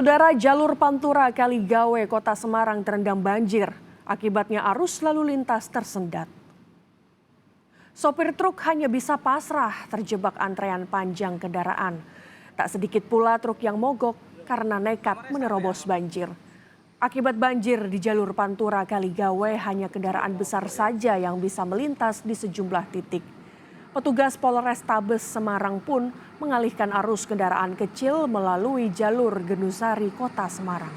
Saudara, jalur Pantura Kaligawe, Kota Semarang terendam banjir. Akibatnya arus lalu lintas tersendat. Sopir truk hanya bisa pasrah terjebak antrean panjang kendaraan. Tak sedikit pula truk yang mogok karena nekat menerobos banjir. Akibat banjir di jalur Pantura Kaligawe, hanya kendaraan besar saja yang bisa melintas di sejumlah titik. Petugas Polrestabes Semarang pun mengalihkan arus kendaraan kecil melalui jalur Genusari, Kota Semarang.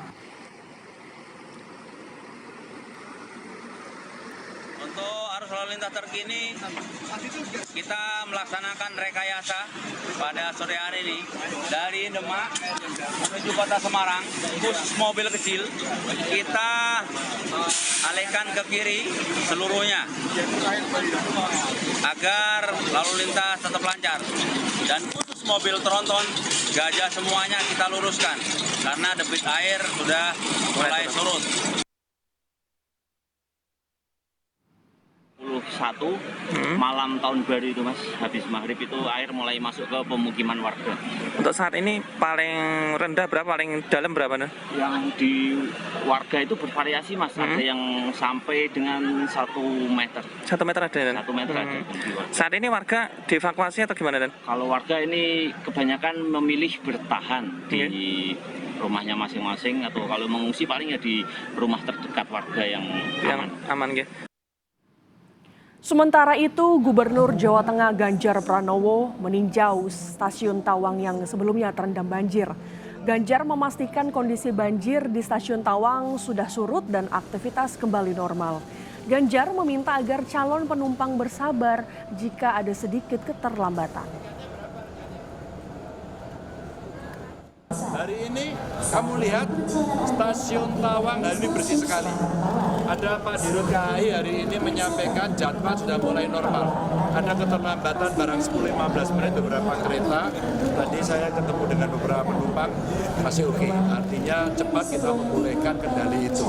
Untuk arus lalu lintas terkini, kita melaksanakan rekayasa pada sore hari ini dari Demak menuju Kota Semarang, khusus mobil kecil kita alihkan ke kiri seluruhnya agar lalu lintas tetap lancar. Dan khusus mobil tronton, gajah semuanya kita luruskan karena debit air sudah mulai surut. 1 malam tahun baru itu, Mas, habis maghrib itu air mulai masuk ke pemukiman warga. Untuk saat ini paling rendah berapa, paling dalam berapa nih? Yang di warga itu bervariasi, Mas. Ada yang sampai dengan 1 meter. 1 meter ada dan? 1 meter ada. Saat ini warga dievakuasi atau gimana dan? Kalau warga ini kebanyakan memilih bertahan di rumahnya masing-masing, atau kalau mengungsi paling ya di rumah terdekat warga yang aman. Ya. Sementara itu, Gubernur Jawa Tengah Ganjar Pranowo meninjau stasiun Tawang yang sebelumnya terendam banjir. Ganjar memastikan kondisi banjir di stasiun Tawang sudah surut dan aktivitas kembali normal. Ganjar meminta agar calon penumpang bersabar jika ada sedikit keterlambatan. Hari ini kamu lihat stasiun Tawang hari ini bersih sekali. Ada Pak Dirut KAI hari ini menyampaikan jadwal sudah mulai normal. Ada keterlambatan barang 10-15 menit beberapa kereta. Tadi saya ketemu dengan beberapa penumpang, masih oke. Artinya cepat kita memulihkan kendali itu.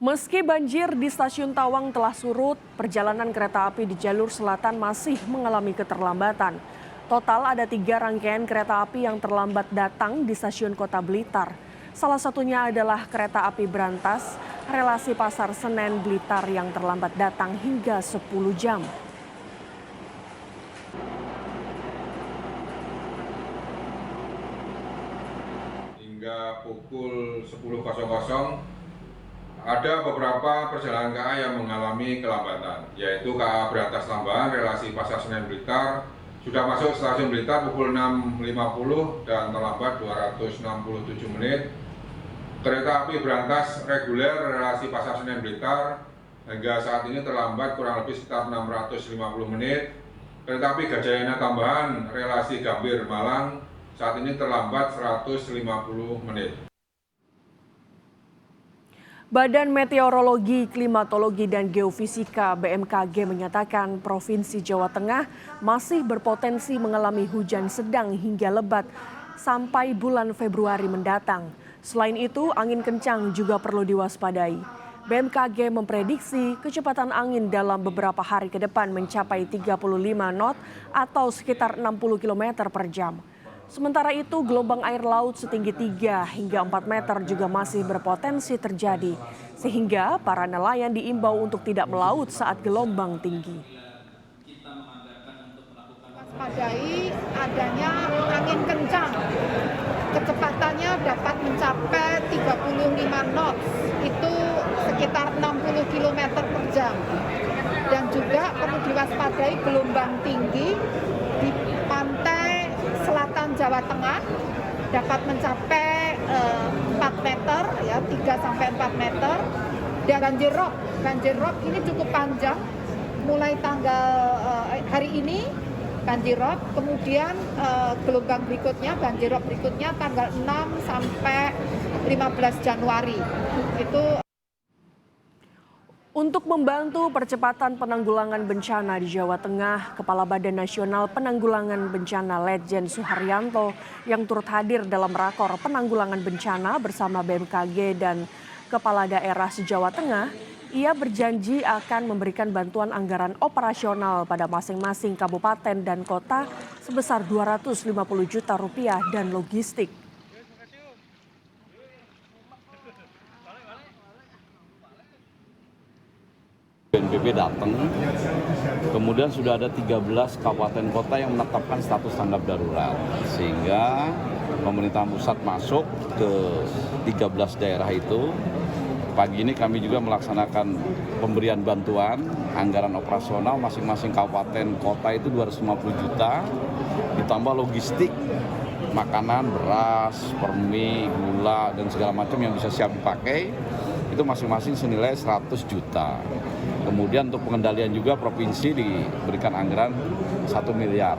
Meski banjir di stasiun Tawang telah surut, perjalanan kereta api di jalur selatan masih mengalami keterlambatan. Total ada 3 rangkaian kereta api yang terlambat datang di stasiun Kota Blitar. Salah satunya adalah kereta api Brantas, relasi Pasar Senen Blitar yang terlambat datang hingga 10 jam. Hingga pukul 10.00 ada beberapa perjalanan KA yang mengalami kelambatan, yaitu KA Brantas Lambahan, relasi Pasar Senen Blitar, sudah masuk stasiun Blitar pukul 6.50 dan terlambat 267 menit. Kereta api Brantas reguler relasi Pasar Senen Blitar hingga saat ini terlambat kurang lebih sekitar 650 menit. Kereta api Gajayana tambahan relasi Gambir Malang saat ini terlambat 150 menit. Badan Meteorologi, Klimatologi, dan Geofisika BMKG menyatakan Provinsi Jawa Tengah masih berpotensi mengalami hujan sedang hingga lebat sampai bulan Februari mendatang. Selain itu, angin kencang juga perlu diwaspadai. BMKG memprediksi kecepatan angin dalam beberapa hari ke depan mencapai 35 knot atau sekitar 60 km per jam. Sementara itu, gelombang air laut setinggi 3 hingga 4 meter juga masih berpotensi terjadi, sehingga para nelayan diimbau untuk tidak melaut saat gelombang tinggi. Waspadai adanya angin kencang, kecepatannya dapat mencapai 35 knot, itu sekitar 60 km per jam. Dan juga perlu diwaspadai gelombang tinggi di pantai selatan Jawa Tengah dapat mencapai 4 meter, ya 3-4 meter. Dan banjir rob ini cukup panjang, mulai tanggal hari ini banjir rob, kemudian gelombang berikutnya, banjir rob berikutnya tanggal 6 sampai 15 Januari. Itu Untuk membantu percepatan penanggulangan bencana di Jawa Tengah, Kepala Badan Nasional Penanggulangan Bencana Letjen Suharyanto yang turut hadir dalam rakor penanggulangan bencana bersama BMKG dan Kepala Daerah se-Jawa Tengah, ia berjanji akan memberikan bantuan anggaran operasional pada masing-masing kabupaten dan kota sebesar Rp250 juta dan logistik. BNPB datang. Kemudian sudah ada 13 kabupaten kota yang menetapkan status tanggap darurat. Sehingga pemerintah pusat masuk ke 13 daerah itu. Pagi ini kami juga melaksanakan pemberian bantuan anggaran operasional masing-masing kabupaten kota itu 250 juta, ditambah logistik, makanan, beras, permi, gula, dan segala macam yang bisa siap dipakai, itu masing-masing senilai 100 juta. Kemudian untuk pengendalian juga provinsi diberikan anggaran 1 miliar.